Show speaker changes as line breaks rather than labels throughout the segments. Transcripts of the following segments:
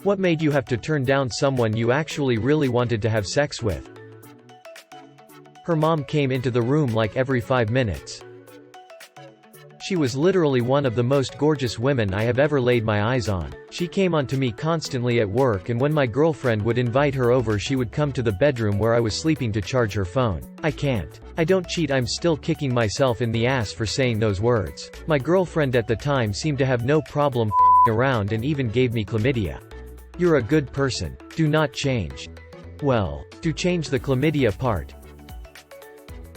What made you have to turn down someone you actually really wanted to have sex with? Her mom came into the room like every 5 minutes. She was literally one of the most gorgeous women I have ever laid my eyes on. She came on to me constantly at work, and when my girlfriend would invite her over, she would come to the bedroom where I was sleeping to charge her phone. I can't. I don't cheat. I'm still kicking myself in the ass for saying those words. My girlfriend at the time seemed to have no problem around and even gave me chlamydia. You're a good person. Do not change. Well, to change the chlamydia part.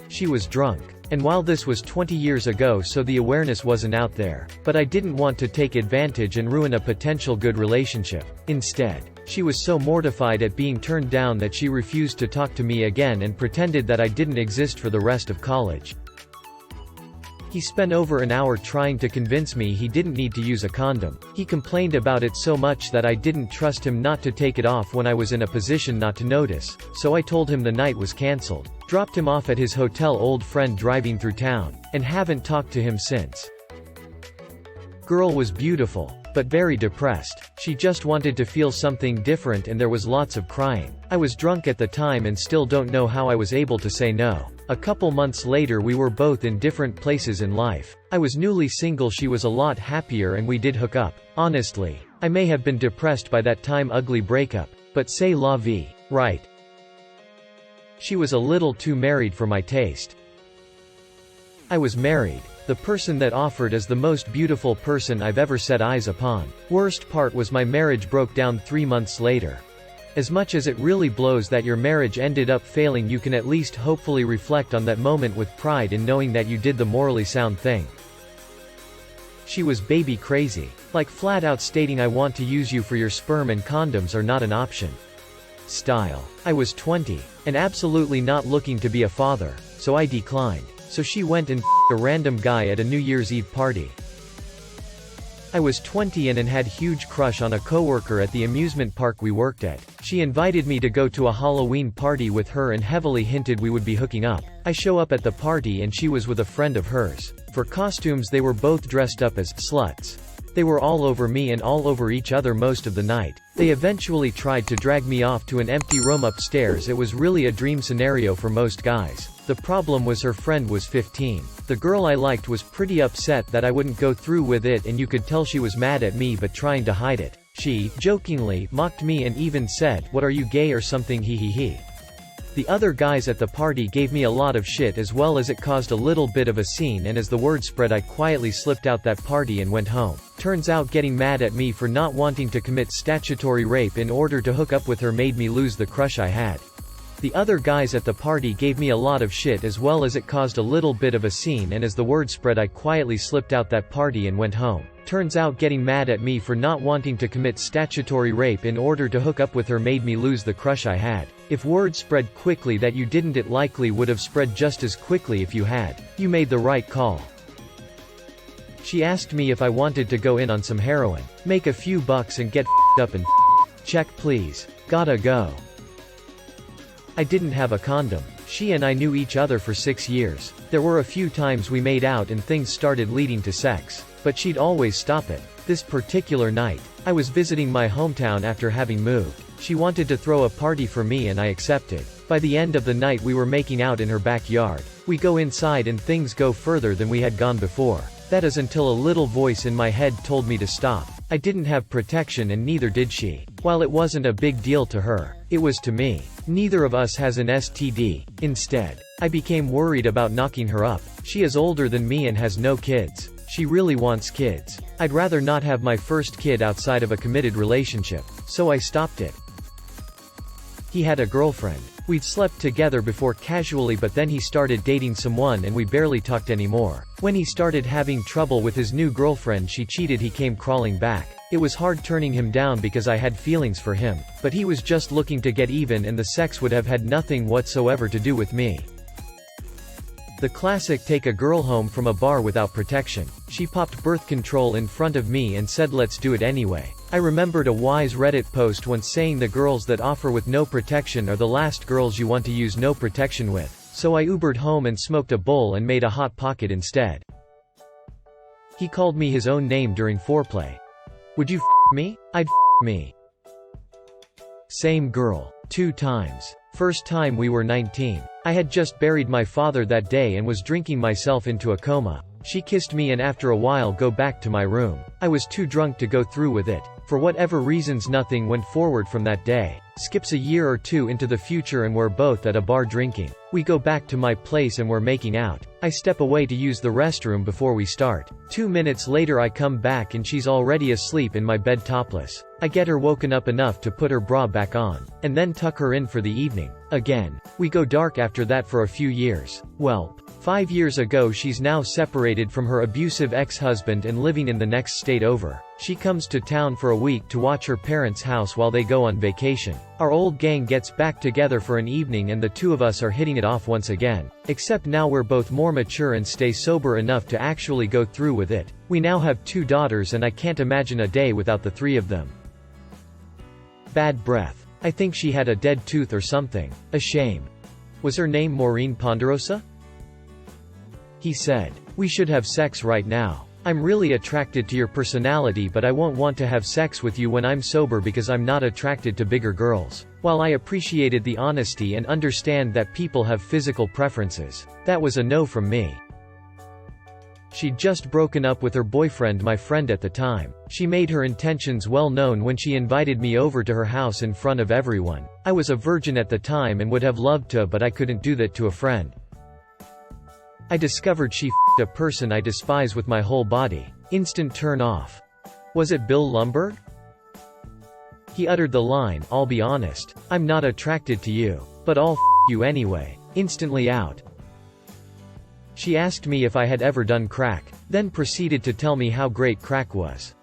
She was drunk. And while this was 20 years ago, so the awareness wasn't out there. But I didn't want to take advantage and ruin a potential good relationship. Instead, she was so mortified at being turned down that she refused to talk to me again and pretended that I didn't exist for the rest of college. He spent over an hour trying to convince me he didn't need to use a condom. He complained about it so much that I didn't trust him not to take it off when I was in a position not to notice, so I told him the night was cancelled. Dropped him off at his hotel, old friend driving through town, and haven't talked to him since. Girl was beautiful, but very depressed. She just wanted to feel something different, and there was lots of crying. I was drunk at the time and still don't know how I was able to say no. A couple months later we were both in different places in life. I was newly single, she was a lot happier, and we did hook up. Honestly, I may have been depressed by that time, ugly breakup, but c'est la vie, right? She was a little too married for my taste. I was married. The person that offered is the most beautiful person I've ever set eyes upon. Worst part was my marriage broke down 3 months later. As much as it really blows that your marriage ended up failing, you can at least hopefully reflect on that moment with pride in knowing that you did the morally sound thing. She was baby crazy. Like flat out stating, I want to use you for your sperm and condoms are not an option. Style. I was 20, and absolutely not looking to be a father, so I declined. So she went and a random guy at a New Year's Eve party. I was 20 and had huge crush on a coworker at the amusement park we worked at. She invited me to go to a Halloween party with her and heavily hinted we would be hooking up. I show up at the party and she was with a friend of hers. For costumes they were both dressed up as sluts. They were all over me and all over each other most of the night. They eventually tried to drag me off to an empty room upstairs. It was really a dream scenario for most guys. The problem was her friend was 15. The girl I liked was pretty upset that I wouldn't go through with it, and you could tell she was mad at me but trying to hide it. She, jokingly, mocked me and even said, "What, are you gay or something, he he he." The other guys at the party gave me a lot of shit as well, as it caused a little bit of a scene, and as the word spread I quietly slipped out that party and went home. Turns out getting mad at me for not wanting to commit statutory rape in order to hook up with her made me lose the crush I had. The other guys at the party gave me a lot of shit as well, as it caused a little bit of a scene, and as the word spread I quietly slipped out that party and went home. Turns out getting mad at me for not wanting to commit statutory rape in order to hook up with her made me lose the crush I had. If word spread quickly that you didn't, it likely would have spread just as quickly if you had. You made the right call. She asked me if I wanted to go in on some heroin, make a few bucks and get up and check please. Gotta go. I didn't have a condom. She and I knew each other for 6 years. There were a few times we made out and things started leading to sex, but she'd always stop it. This particular night, I was visiting my hometown after having moved. She wanted to throw a party for me and I accepted. By the end of the night we were making out in her backyard. We go inside and things go further than we had gone before. That is until a little voice in my head told me to stop. I didn't have protection and neither did she. While it wasn't a big deal to her, it was to me. Neither of us has an STD. Instead, I became worried about knocking her up. She is older than me and has no kids. She really wants kids. I'd rather not have my first kid outside of a committed relationship, so I stopped it. He had a girlfriend. We'd slept together before casually, but then he started dating someone and we barely talked anymore. When he started having trouble with his new girlfriend, she cheated, he came crawling back. It was hard turning him down because I had feelings for him, but he was just looking to get even and the sex would have had nothing whatsoever to do with me. The classic take a girl home from a bar without protection. She popped birth control in front of me and said let's do it anyway. I remembered a wise Reddit post once saying the girls that offer with no protection are the last girls you want to use no protection with. So I Ubered home and smoked a bowl and made a hot pocket instead. He called me his own name during foreplay. Would you f me? I'd f me. Same girl. 2 times. First time we were 19. I had just buried my father that day and was drinking myself into a coma. She kissed me and after a while go back to my room. I was too drunk to go through with it. For whatever reasons nothing went forward from that day. Skips a year or two into the future and we're both at a bar drinking. We go back to my place and we're making out. I step away to use the restroom before we start. 2 minutes later I come back and she's already asleep in my bed topless. I get her woken up enough to put her bra back on, and then tuck her in for the evening. Again. We go dark after that for a few years. Welp. 5 years ago she's now separated from her abusive ex-husband and living in the next state over. She comes to town for a week to watch her parents' house while they go on vacation. Our old gang gets back together for an evening and the two of us are hitting it off once again. Except now we're both more mature and stay sober enough to actually go through with it. We now have 2 daughters and I can't imagine a day without the 3 of them. Bad breath. I think she had a dead tooth or something. A shame. Was her name Maureen Ponderosa? He said, "We should have sex right now. I'm really attracted to your personality but I won't want to have sex with you when I'm sober because I'm not attracted to bigger girls." While I appreciated the honesty and understand that people have physical preferences, that was a no from me. She'd just broken up with her boyfriend, my friend at the time. She made her intentions well known when she invited me over to her house in front of everyone. I was a virgin at the time and would have loved to, but I couldn't do that to a friend. I discovered she f***ed a person I despise with my whole body. Instant turn off. Was it Bill Lumbergh? He uttered the line, "I'll be honest, I'm not attracted to you. But I'll f*** you anyway." Instantly out. She asked me if I had ever done crack, then proceeded to tell me how great crack was.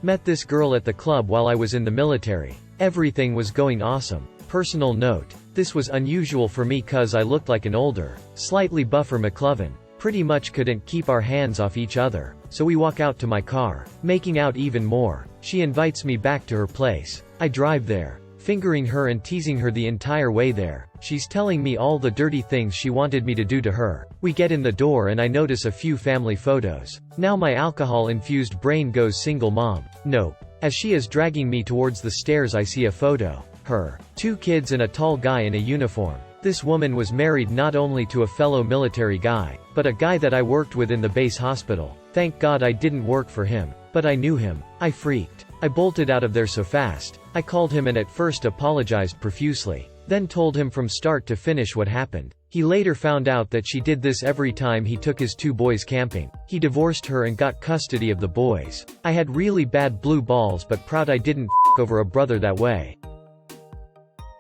Met this girl at the club while I was in the military. Everything was going awesome. Personal note. This was unusual for me cause I looked like an older, slightly buffer McLovin. Pretty much couldn't keep our hands off each other. So we walk out to my car. Making out even more. She invites me back to her place. I drive there. Fingering her and teasing her the entire way there. She's telling me all the dirty things she wanted me to do to her. We get in the door and I notice a few family photos. Now my alcohol-infused brain goes single mom. Nope. As she is dragging me towards the stairs I see a photo. Her. 2 kids and a tall guy in a uniform. This woman was married not only to a fellow military guy, but a guy that I worked with in the base hospital. Thank God I didn't work for him. But I knew him. I freaked. I bolted out of there so fast. I called him and at first apologized profusely. Then told him from start to finish what happened. He later found out that she did this every time he took his 2 boys camping. He divorced her and got custody of the boys. I had really bad blue balls but proud I didn't f*** over a brother that way.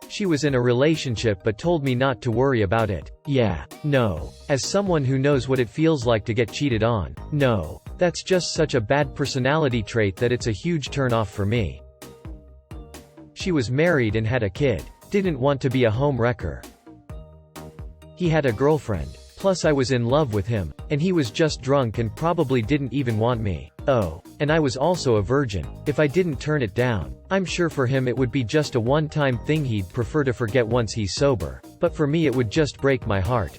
She was in a relationship but told me not to worry about it. Yeah. No. As someone who knows what it feels like to get cheated on. No. That's just such a bad personality trait that it's a huge turn off for me. She was married and had a kid. Didn't want to be a home wrecker. He had a girlfriend. Plus I was in love with him. And he was just drunk and probably didn't even want me. Oh. And I was also a virgin. If I didn't turn it down, I'm sure for him it would be just a one-time thing he'd prefer to forget once he's sober. But for me it would just break my heart.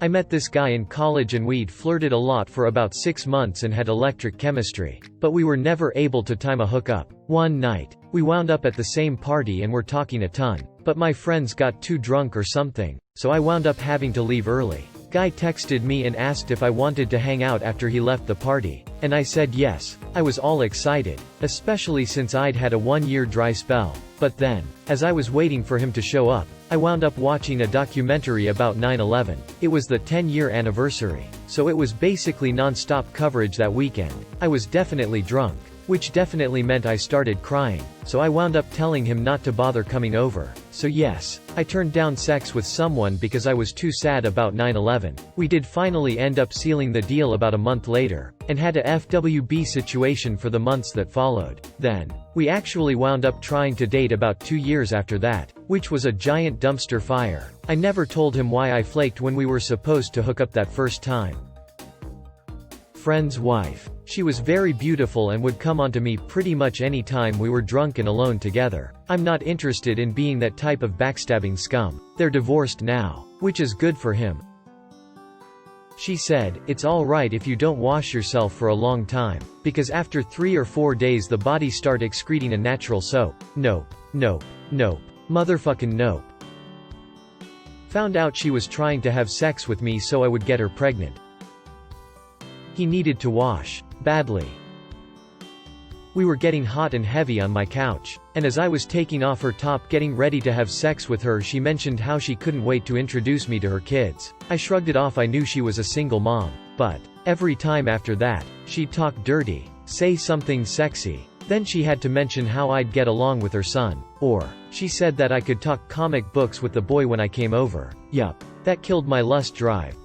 I met this guy in college and we'd flirted a lot for about 6 months and had electric chemistry. But we were never able to time a hookup. One night, we wound up at the same party and were talking a ton. But my friends got too drunk or something, so I wound up having to leave early. Guy texted me and asked if I wanted to hang out after he left the party. And I said yes. I was all excited, especially since I'd had a 1-year dry spell. But then, as I was waiting for him to show up, I wound up watching a documentary about 9/11. It was the 10-year anniversary. So it was basically non-stop coverage that weekend. I was definitely drunk. Which definitely meant I started crying. So I wound up telling him not to bother coming over. So yes, I turned down sex with someone because I was too sad about 9/11. We did finally end up sealing the deal about a month later, and had a FWB situation for the months that followed. Then, we actually wound up trying to date about 2 years after that, which was a giant dumpster fire. I never told him why I flaked when we were supposed to hook up that first time. Friend's wife. She was very beautiful and would come onto me pretty much any time we were drunk and alone together. I'm not interested in being that type of backstabbing scum. They're divorced now, which is good for him. She said, "It's alright if you don't wash yourself for a long time, because after 3 or 4 days the body start excreting a natural soap." Nope. Nope. Nope. Motherfucking nope. Found out she was trying to have sex with me so I would get her pregnant. He needed to wash. Badly. We were getting hot and heavy on my couch, and as I was taking off her top getting ready to have sex with her, she mentioned how she couldn't wait to introduce me to her kids. I shrugged it off. I knew she was a single mom. But every time after that, she'd talk dirty, say something sexy. Then she had to mention how I'd get along with her son. Or, she said that I could talk comic books with the boy when I came over. Yup. That killed my lust drive.